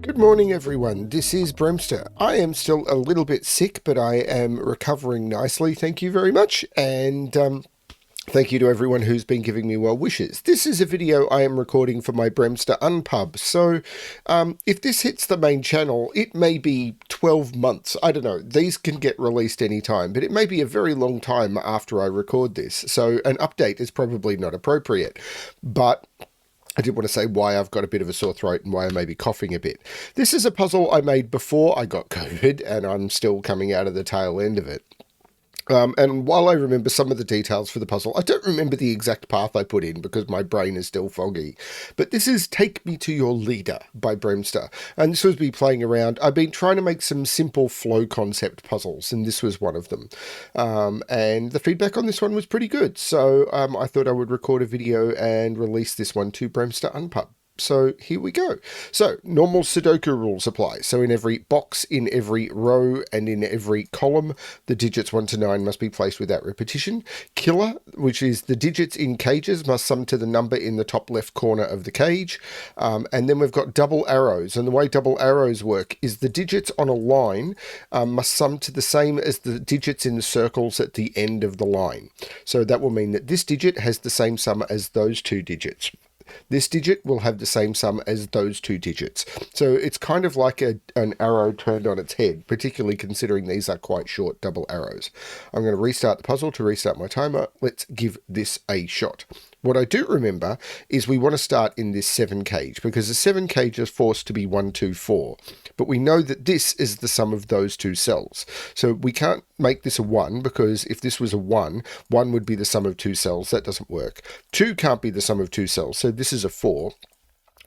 Good morning, everyone. This is BremSter. I am still a little bit sick, but I am recovering nicely. Thank you very much. And thank you to everyone who's been giving me well wishes. This is a video I am recording for my BremSter Unpub. So if this hits the main channel, it may be 12 months. I don't know. These can get released anytime, but it may be a very long time after I record this. So an update is probably not appropriate. But I did want to say why I've got a bit of a sore throat and why I may be coughing a bit. This is a puzzle I made before I got COVID, and I'm still coming out of the tail end of it. And while I remember some of the details for the puzzle, I don't remember the exact path I put in because my brain is still foggy. But this is Take Me to Your Leader by BremSter. And this was me playing around. I've been trying to make some simple flow concept puzzles, and this was one of them. And the feedback on this one was pretty good. So I thought I would record a video and release this one to BremSter Unpub. So here we go. So normal Sudoku rules apply. So in every box, in every row, and in every column, the digits 1 to 9 must be placed without repetition. Killer, which is the digits in cages, must sum to the number in the top left corner of the cage. And then we've got double arrows. And the way double arrows work is the digits on a line must sum to the same as the digits in the circles at the end of the line. So that will mean that this digit has the same sum as those two digits. This digit will have the same sum as those two digits. So it's kind of like an arrow turned on its head, particularly considering these are quite short double arrows. I'm going to restart the puzzle to restart my timer. Let's give this a shot. What I do remember is we want to start in this 7 cage because the 7 cage is forced to be 1, 2, 4. But we know that this is the sum of those two cells. So we can't make this a 1 because if this was a 1, 1 would be the sum of two cells. That doesn't work. 2 can't be the sum of two cells. So this is a 4.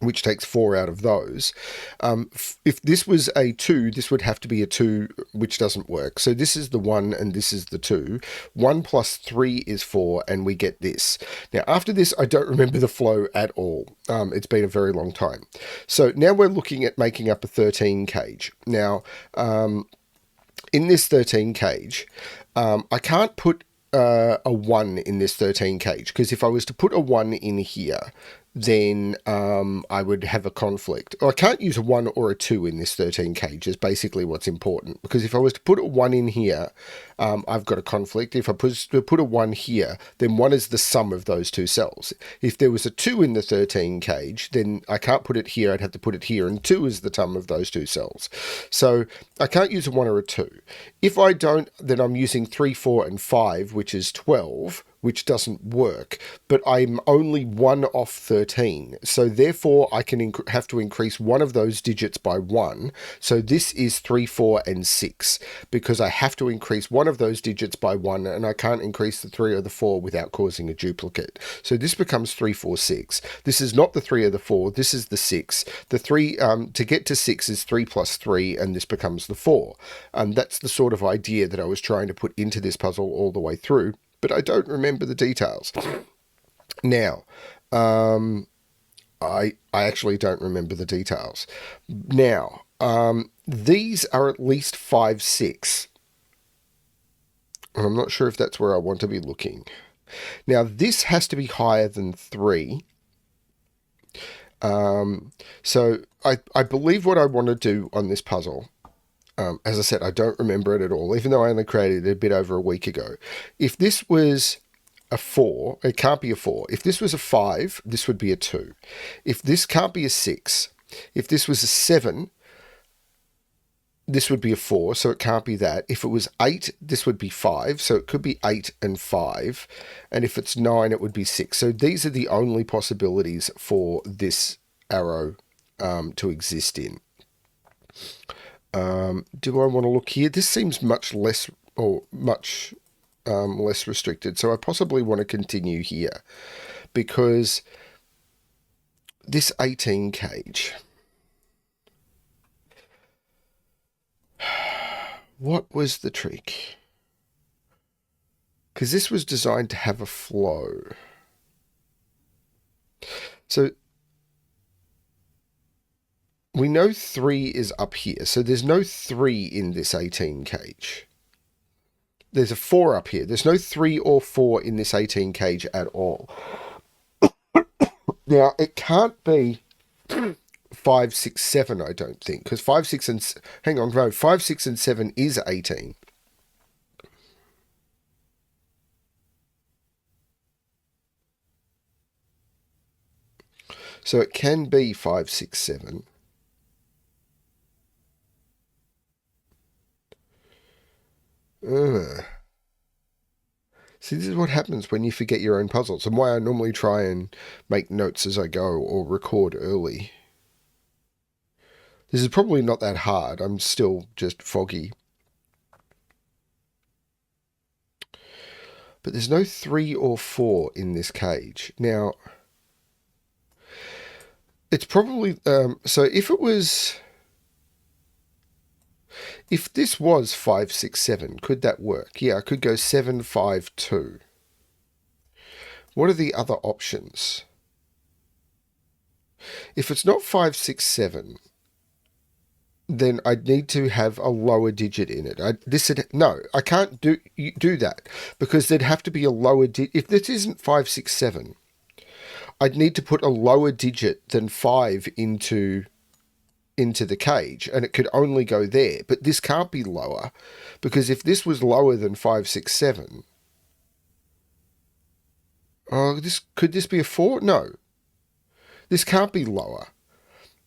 Which takes 4 out of those. If this was a 2, this would have to be a 2, which doesn't work. So this is the 1 and this is the 2. 1 plus 3 is 4, and we get this. Now, after this, I don't remember the flow at all. It's been a very long time. So now we're looking at making up a 13 cage. Now, in this 13 cage, I can't put a 1 in this 13 cage, because if I was to put a 1 in here, then I would have a conflict. I can't use a 1 or a 2 in this 13 cage is basically what's important. Because if I was to put a 1 in here, I've got a conflict. If I put a 1 here, then 1 is the sum of those two cells. If there was a 2 in the 13 cage, then I can't put it here. I'd have to put it here. And 2 is the sum of those two cells. So I can't use a 1 or a 2. If I don't, then I'm using 3, 4, and 5, which is 12. Which doesn't work, but I'm only 1 off 13. So therefore I can have to increase one of those digits by 1. So this is 3, 4, and 6, because I have to increase one of those digits by 1, and I can't increase the 3 or the 4 without causing a duplicate. So this becomes 3, 4, 6. This is not the 3 or the 4, this is the 6. The 3, to get to 6 is 3 plus 3, and this becomes the 4. That's the sort of idea that I was trying to put into this puzzle all the way through. But I don't remember the details. Now, I actually don't remember the details. Now, these are at least 5, 6. I'm not sure if that's where I want to be looking. Now, this has to be higher than 3. So I believe what I want to do on this puzzle, as I said, I don't remember it at all, even though I only created it a bit over a week ago. If this was a 4, it can't be a 4. If this was a 5, this would be a 2. If this can't be a 6, if this was a 7, this would be a 4, so it can't be that. If it was 8, this would be 5, so it could be 8 and 5. And if it's 9, it would be 6. So these are the only possibilities for this arrow to exist in. Do I want to look here? This seems much less restricted, so I possibly want to continue here because this 18 cage, what was the trick? Because this was designed to have a flow. So we know 3 is up here, so there's no 3 in this 18 cage. There's a 4 up here. There's no 3 or 4 in this 18 cage at all. Now, it can't be 5, 6, 7, I don't think. Because 5, 6, and... Hang on, no. 5, 6, and 7 is 18. So it can be 5, 6, 7. See, this is what happens when you forget your own puzzles, and why I normally try and make notes as I go or record early. This is probably not that hard. I'm still just foggy. But there's no 3 or 4 in this cage. Now, it's probably... so if it was... If this was 5, 6, 7, could that work? Yeah, I could go 7, 5, 2. What are the other options? If it's not 5, 6, 7, then I'd need to have a lower digit in it. No, I can't do that, because there'd have to be a lower digit. If this isn't 5, 6, 7, I'd need to put a lower digit than 5 into the cage, and it could only go there. But this can't be lower, because if this was lower than 5, 6, 7... Oh, could this be a 4? No. This can't be lower.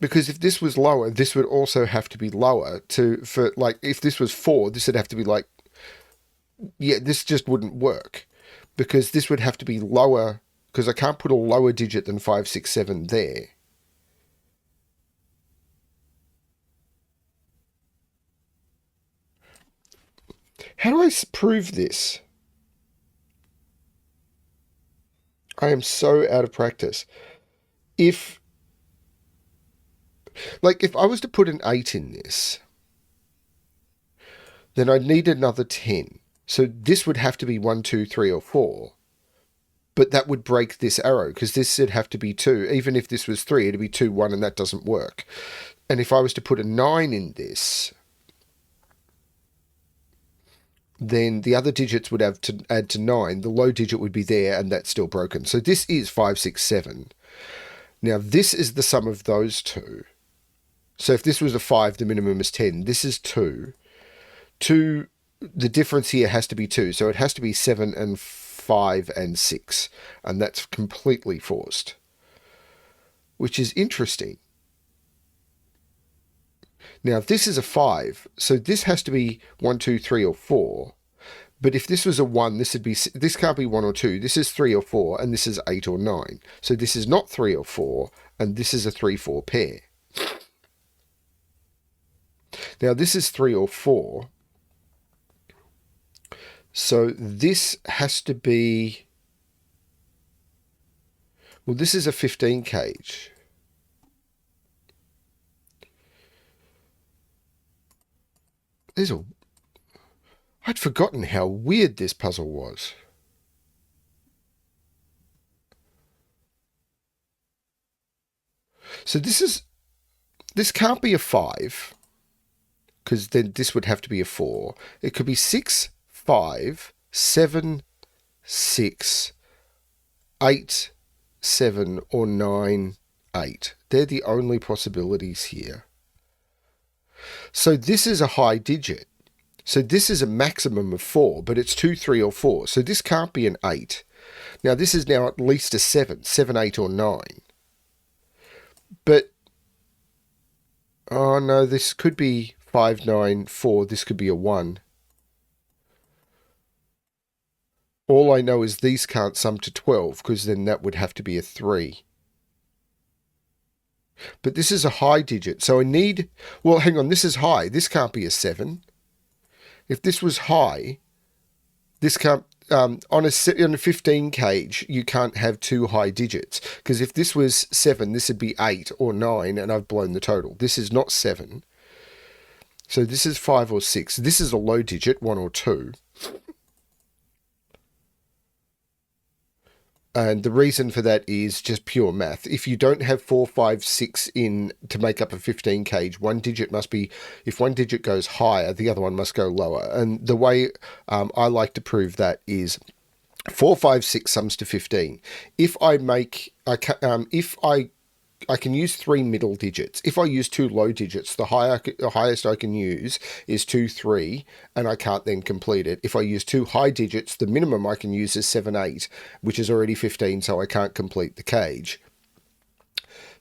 Because if this was lower, this would also have to be lower if this was 4, this would have to be like... Yeah, this just wouldn't work. Because this would have to be lower, because I can't put a lower digit than 5, 6, 7 there. How do I prove this? I am so out of practice. If I was to put an 8 in this, then I'd need another 10. So this would have to be 1, 2, 3, or 4. But that would break this arrow, because this would have to be 2. Even if this was 3, it'd be 2, 1, and that doesn't work. And if I was to put a 9 in this, then the other digits would have to add to 9. The low digit would be there, and that's still broken. So this is 5, 6, 7. Now, this is the sum of those two. So if this was a 5, the minimum is 10. This is 2. The difference here has to be 2. So it has to be 7 and 5 and 6. And that's completely forced, which is interesting. Now, if this is a 5, so this has to be 1, 2, 3, or 4. But if this was a 1, this can't be 1 or 2. This is 3 or 4, and this is 8 or 9. So this is not 3 or 4, and this is a 3, 4 pair. Now, this is 3 or 4. So this has to be... Well, this is a 15 cage. I'd forgotten how weird this puzzle was. So this can't be a 5, because then this would have to be a 4. It could be 6, 5, 7, 6, 8, 7, or 9, 8. They're the only possibilities here. So this is a high digit. So this is a maximum of 4, but it's 2, 3, or 4. So this can't be an 8. Now this is now at least a 7, 7, 8, or 9. But, oh no, this could be 5, 9, 4. This could be a 1. All I know is these can't sum to 12, because then that would have to be a 3. But this is a high digit, so I need... Well, hang on, this is high. This can't be a 7. If this was high, this can't... on a 15 cage, you can't have 2 high digits, because if this was 7, this would be 8 or 9, and I've blown the total. This is not 7. So this is 5 or 6. This is a low digit, 1 or 2. And the reason for that is just pure math. If you don't have 4, 5, 6 in to make up a 15 cage, one digit must be, if one digit goes higher, the other one must go lower. And the way I like to prove that is 4, 5, 6 sums to 15. If I I can use 3 middle digits. If I use 2 low digits, the highest I can use is 2, 3, and I can't then complete it. If I use 2 high digits, the minimum I can use is 7, 8, which is already 15, so I can't complete the cage.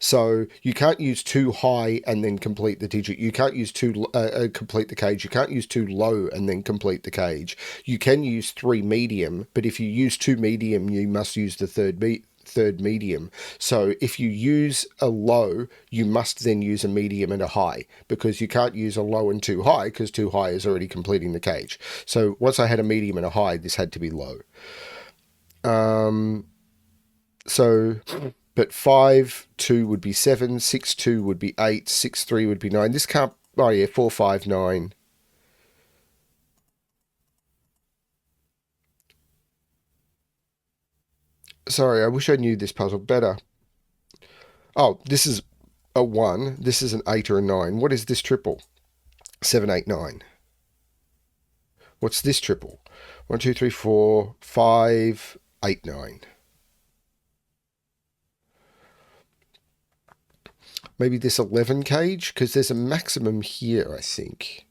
So you can't use 2 high and then complete the digit. You can't use 2 complete the cage. You can't use 2 low and then complete the cage. You can use 3 medium, but if you use 2 medium, you must use the third medium. So if you use a low, you must then use a medium and a high, because you can't use a low and 2 high, because 2 high is already completing the cage. So once I had a medium and a high, this had to be low. But 5, 2 would be 7, 6, 2 would be 8, 6, 3 would be 9. This can't, oh yeah, 4, 5, 9. Sorry, I wish I knew this puzzle better. Oh, this is a 1. This is an 8 or a 9. What is this triple? 7, 8, 9. What's this triple? 1, 2, 3, 4, 5, 8, 9. Maybe this 11 cage, because there's a maximum here, I think.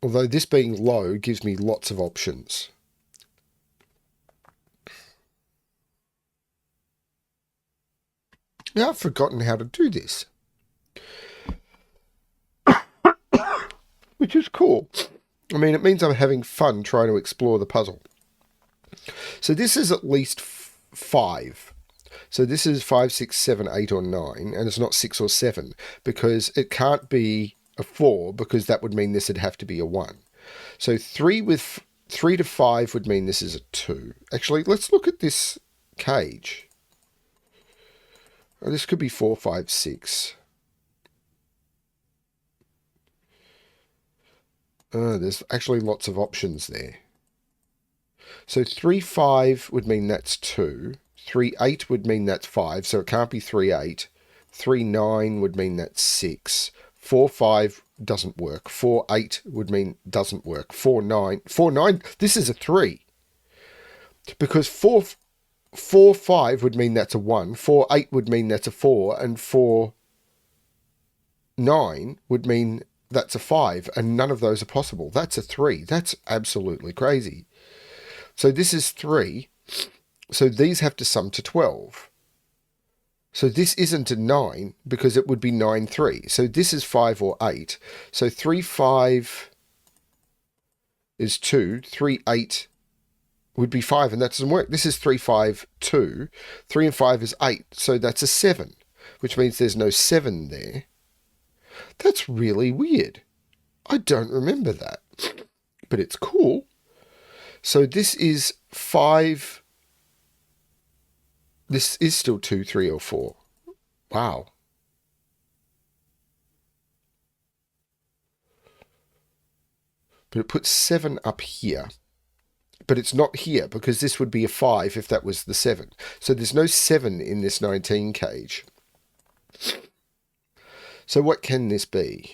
Although this being low gives me lots of options. Now I've forgotten how to do this. Which is cool. I mean, it means I'm having fun trying to explore the puzzle. So this is at least 5. So this is 5, 6, 7, 8, or 9, and it's not 6 or 7, because it can't be a 4, because that would mean this would have to be a 1. So 3 to 5 would mean this is a 2. Actually, let's look at this cage. Oh, this could be 4, 5, 6. There's actually lots of options there. So 3, 5 would mean that's 2. 3, 8 would mean that's 5, so it can't be 3, 8. 3, 9 would mean that's 6. 4, 5 doesn't work. 4, 8 would mean doesn't work. 4, 9. 4, 9, this is a 3. Because 4, 5 would mean that's a 1. 4, 8 would mean that's a 4. And 4, 9 would mean that's a 5. And none of those are possible. That's a 3. That's absolutely crazy. So this is 3. So these have to sum to 12. So this isn't a 9, because it would be 9, 3. So this is 5 or 8. So 3, 5 is 2. 3, 8 would be 5, and that doesn't work. This is 3, 5, 2. 3 and 5 is 8. So that's a 7, which means there's no 7 there. That's really weird. I don't remember that. But it's cool. So this is 5... This is still 2, 3, or 4. Wow. But it puts 7 up here. But it's not here, because this would be a 5 if that was the 7. So there's no 7 in this 19 cage. So what can this be?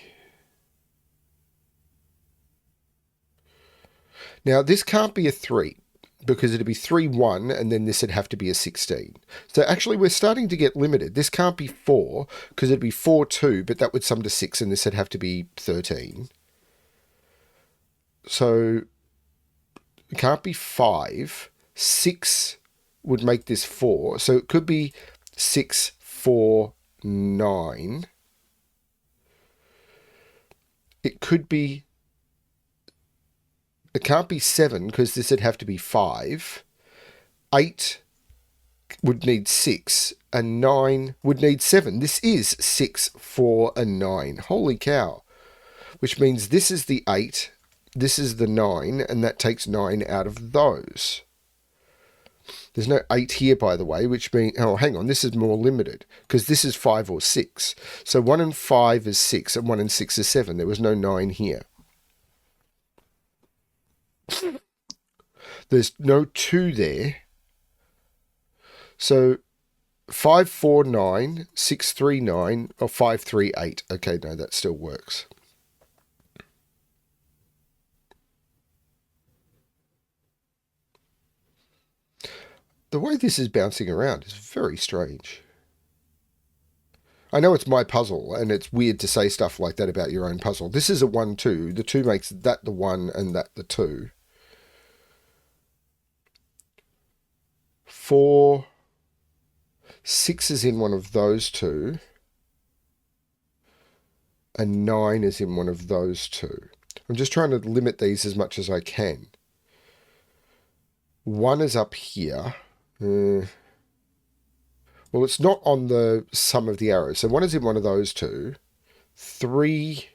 Now, this can't be a 3. Because it'd be 3, 1, and then this would have to be a 16. So actually, we're starting to get limited. This can't be 4, because it'd be 4, 2, but that would sum to 6, and this would have to be 13. So it can't be 5. 6 would make this 4. So it could be 6, 4, 9. It could be... It can't be 7, because this would have to be 5. 8 would need 6, and 9 would need 7. This is 6, 4, and 9. Holy cow. Which means this is the 8, this is the 9, and that takes 9 out of those. There's no 8 here, by the way, which means... Oh, hang on, this is more limited, because this is 5 or 6. So 1 and 5 is 6, and 1 and 6 is 7. There was no 9 here. There's no 2 there. So 5, 4, 9, 6, 3, 9, or 5, 3, 8. Okay, no, that still works. The way this is bouncing around is very strange. I know it's my puzzle, and it's weird to say stuff like that about your own puzzle. This is a 1, 2. The 2 makes that the 1 and that the 2. 4, 6 is in one of those two. And 9 is in one of those two. I'm just trying to limit these as much as I can. 1 is up here. Well, it's not on the sum of the arrows. So 1 is in one of those two. 3,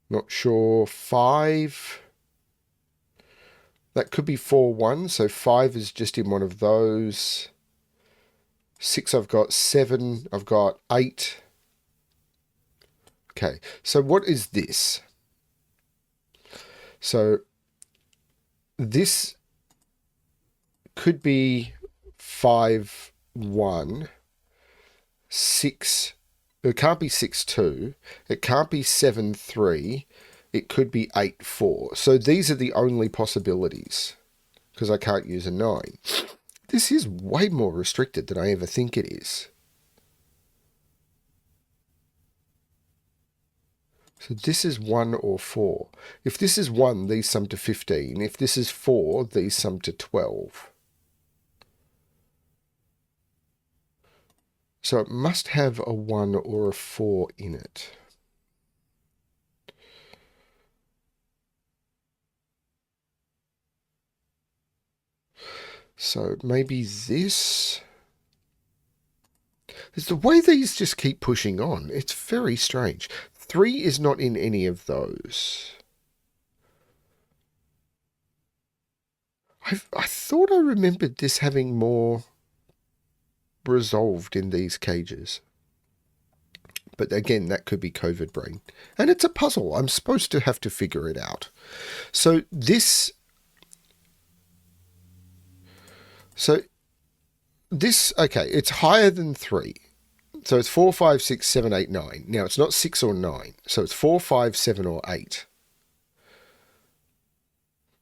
not sure. 5, that could be 4, 1. So 5 is just in one of those. 6 I've got. 7 I've got. 8. Okay, so what is this? So this could be 5, 1, 6. It can't be 6, 2. It can't be 7, 3. It could be 8, 4. So these are the only possibilities because I can't use a 9. This is way more restricted than I ever think it is. So this is 1 or 4. If this is 1, these sum to 15. If this is 4, these sum to 12. So it must have a 1 or a 4 in it. So maybe this. It's the way these just keep pushing on. It's very strange. 3 is not in any of those. I thought I remembered this having more resolved in these cages. But again, that could be COVID brain. And it's a puzzle. I'm supposed to have to figure it out. So this... okay, it's higher than 3. So it's 4, 5, 6, 7, 8, 9. Now, it's not 6 or 9. So it's 4, 5, 7, or 8.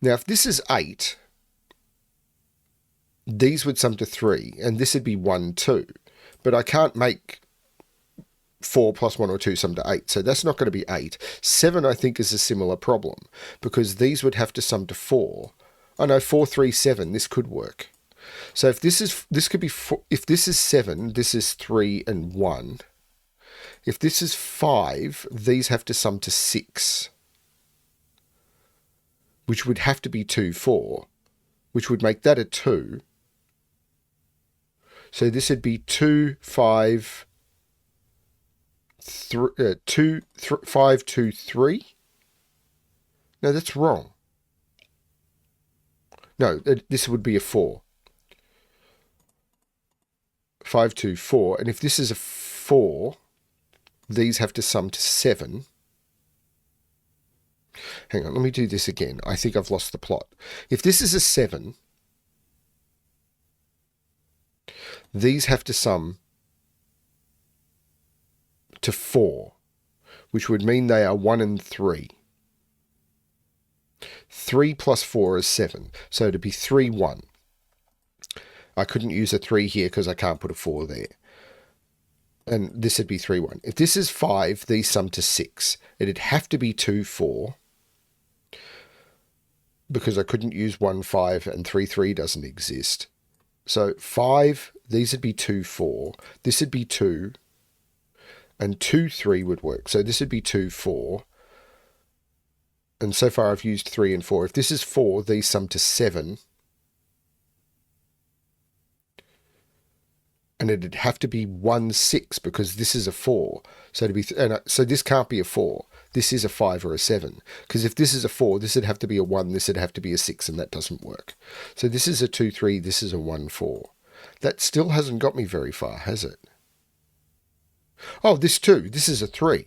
Now, if this is 8, these would sum to 3, and this would be 1, 2. But I can't make 4 plus 1 or 2 sum to 8, so that's not going to be 8. 7, I think, is a similar problem, because these would have to sum to 4. Oh, no, 4, 3, 7, this could work. So if this could be 4, if this is 7, this is 3 and 1. If this is 5, these have to sum to 6, which would have to be 2, 4, which would make that a 2. So this would be 2, 5, 5, 2, 3. No, that's wrong. No, this would be a 4. 5, 2, 4. And if this is a 4, these have to sum to 7. Hang on, let me do this again. I think I've lost the plot. If this is a 7, these have to sum to 4, which would mean they are 1 and 3. 3 plus 4 is 7, so it'd be 3, 1. I couldn't use a 3 here because I can't put a 4 there. And this would be 3, 1. If this is 5, these sum to 6. It'd have to be 2, 4. Because I couldn't use 1, 5, and 3, 3 doesn't exist. So 5, these would be 2, 4. This would be 2. And 2, 3 would work. So this would be 2, 4. And so far I've used 3 and 4. If this is 4, these sum to 7. And it'd have to be 1, 6 because this is a 4. So so this can't be a 4. This is a 5 or a 7. Because if this is a 4, this would have to be a 1, this would have to be a 6, and that doesn't work. So this is a 2, 3, this is a 1, 4. That still hasn't got me very far, has it? Oh, this too. This is a 3.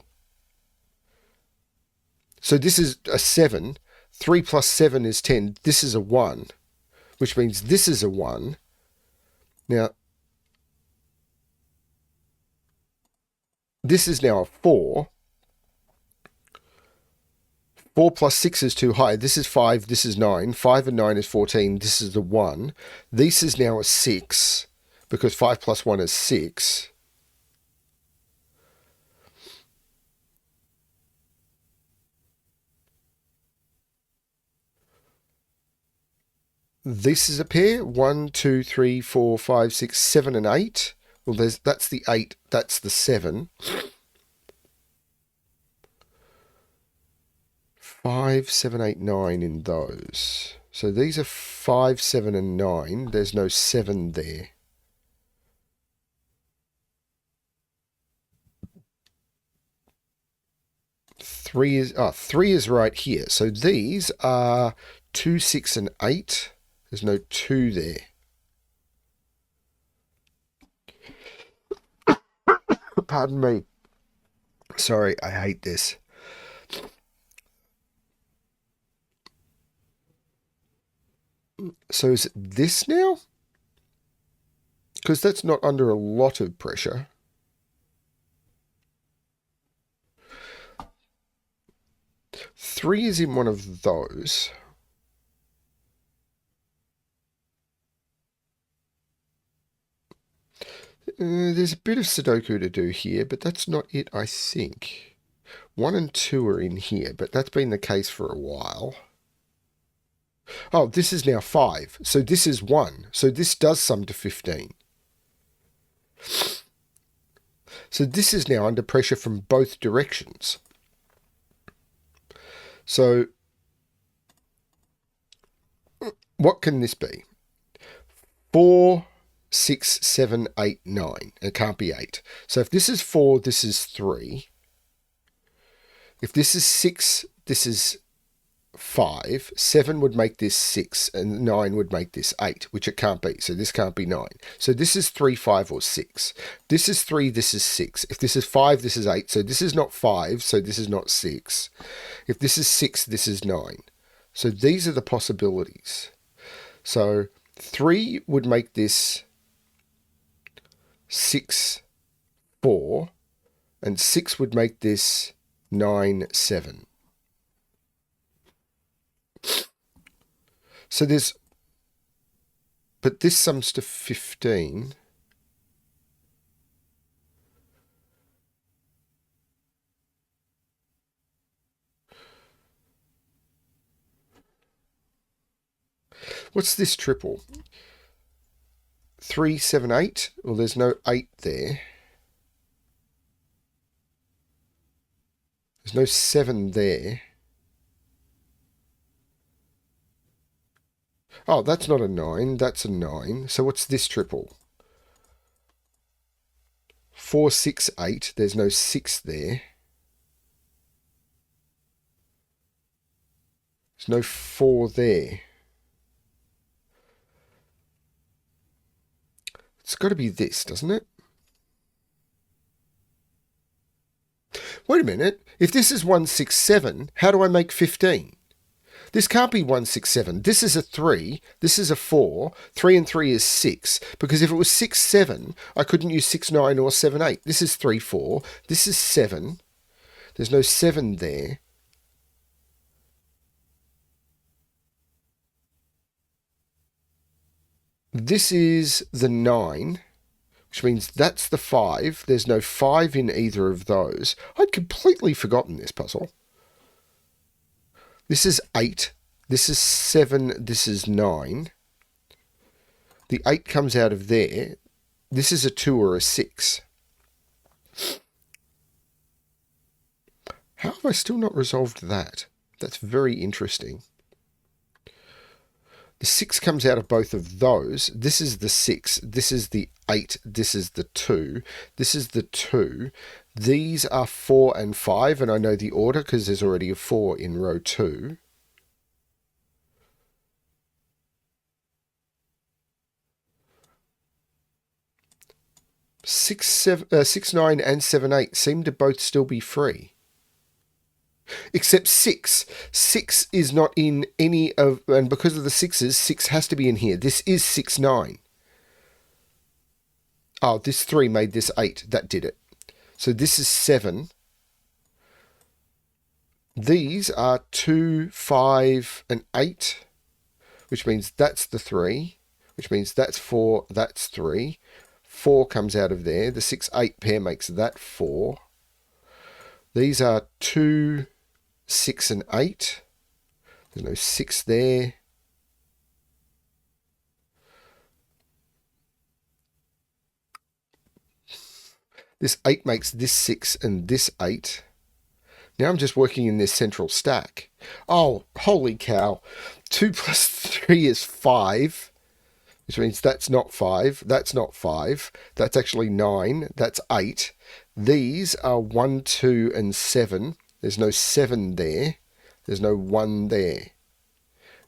So this is a 7. 3 plus 7 is 10. This is a 1, which means this is a 1. Now, this is now a 4. 4 plus 6 is too high. This is 5, this is 9. 5 and 9 is 14. This is the 1. This is now a 6 because 5 plus 1 is 6. This is a pair. 1, 2, 3, 4, 5, 6, 7, and 8. Well, that's the 8. That's the 7. 5, 7, 8, 9 in those. So these are 5, 7, and 9. There's no 7 there. Three is right here. So these are 2, 6, and 8. There's no 2 there. Pardon me. Sorry, I hate this. So is it this now? Because that's not under a lot of pressure. Three is in one of those. There's a bit of Sudoku to do here, but that's not it, I think. 1 and 2 are in here, but that's been the case for a while. Oh, this is now 5. So this is 1. So this does sum to 15. So this is now under pressure from both directions. So what can this be? 4, 6, 7, 8, 9. It can't be 8. So if this is 4, this is 3. If this is 6, this is 5. 7 would make this 6, and 9 would make this 8, which it can't be. So this can't be 9. So this is 3, 5, or 6. This is 3, this is 6. If this is 5, this is 8. So this is not 5, so this is not 6. If this is 6, this is 9. So these are the possibilities. So 3 would make this 6, 4, and 6 would make this 9, 7. So there's, but this sums to 15. What's this triple? 3, 7, 8. Well, there's no 8 there. There's no 7 there. Oh, that's not a 9. That's a 9. So what's this triple? 4, 6, 8. There's no 6 there. There's no 4 there. It's got to be this, doesn't it? Wait a minute. If this is 1, 6, 7, how do I make 15? This can't be 1, 6, 7. This is a 3. This is a 4. 3 and 3 is 6. Because if it was 6, 7, I couldn't use 6, 9 or 7, 8. This is 3, 4. This is 7. There's no 7 there. This is the 9, which means that's the 5. There's no 5 in either of those. I'd completely forgotten this puzzle. This is 8. This is 7. This is 9. The 8 comes out of there. This is a 2 or a 6. How have I still not resolved that? That's very interesting. The 6 comes out of both of those. This is the 6. This is the 8. This is the 2. This is the 2. These are 4 and 5, and I know the order because there's already a 4 in row 2. Six, 9, and 7, 8 seem to both still be free. Except 6. 6 is not in any of, and because of the 6s, 6 has to be in here. This is 6, 9. Oh, this 3 made this 8. That did it. So this is 7. These are 2, 5, and 8, which means that's the 3, which means that's 4, that's 3. 4 comes out of there. The 6, 8 pair makes that 4. These are 2, 6, and 8. There's no 6 there. This 8 makes this 6 and this 8. Now I'm just working in this central stack. Oh, holy cow. 2 plus 3 is 5, which means that's not 5. That's not 5. That's actually 9. That's 8. These are 1, 2, and 7. There's no 7 there. There's no 1 there.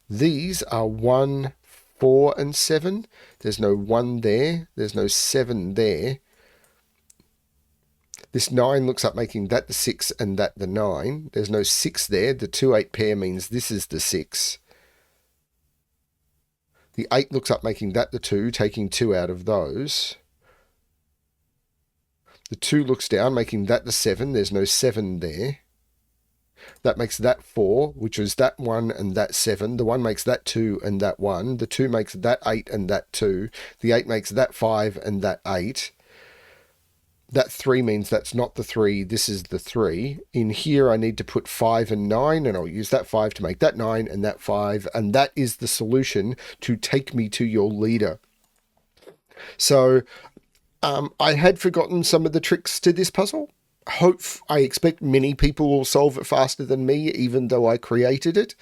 These are 1, 4, and 7. There's no 1 there. There's no 7 there. This 9 looks up making that the 6 and that the 9. There's no 6 there. The 2, 8 pair means this is the 6. The 8 looks up making that the 2, taking 2 out of those. The 2 looks down, making that the 7. There's no 7 there. That makes that 4, which is that 1 and that 7. The 1 makes that 2 and that 1. The 2 makes that 8 and that 2. The 8 makes that 5 and that 8. That 3 means that's not the 3, this is the 3. In here I need to put 5 and 9, and I'll use that 5 to make that 9 and that 5, and that is the solution to take me to your leader. So I had forgotten some of the tricks to this puzzle. I expect many people will solve it faster than me, even though I created it.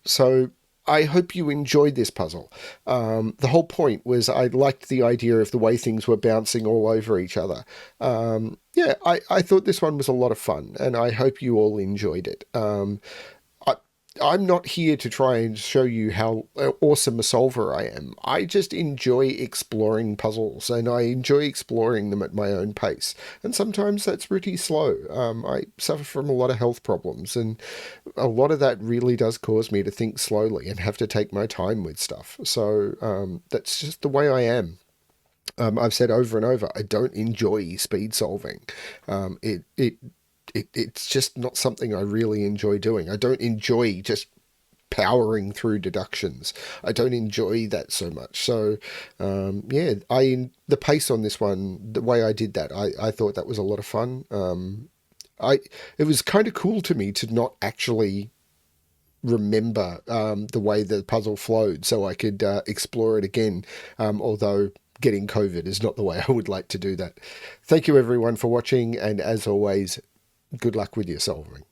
So I hope you enjoyed this puzzle. The whole point was I liked the idea of the way things were bouncing all over each other. Yeah, I thought this one was a lot of fun, and I hope you all enjoyed it. I'm not here to try and show you how awesome a solver I am. I just enjoy exploring puzzles, and I enjoy exploring them at my own pace. And sometimes that's pretty slow. I suffer from a lot of health problems, and a lot of that really does cause me to think slowly and have to take my time with stuff. So that's just the way I am. I've said over and over, I don't enjoy speed solving. It's just not something I really enjoy doing. I don't enjoy just powering through deductions. I don't enjoy that so much. So, yeah, the pace on this one, the way I did that, I thought that was a lot of fun. It was kind of cool to me to not actually remember the way the puzzle flowed, so I could explore it again, although getting COVID is not the way I would like to do that. Thank you everyone for watching, and as always, good luck with your solving.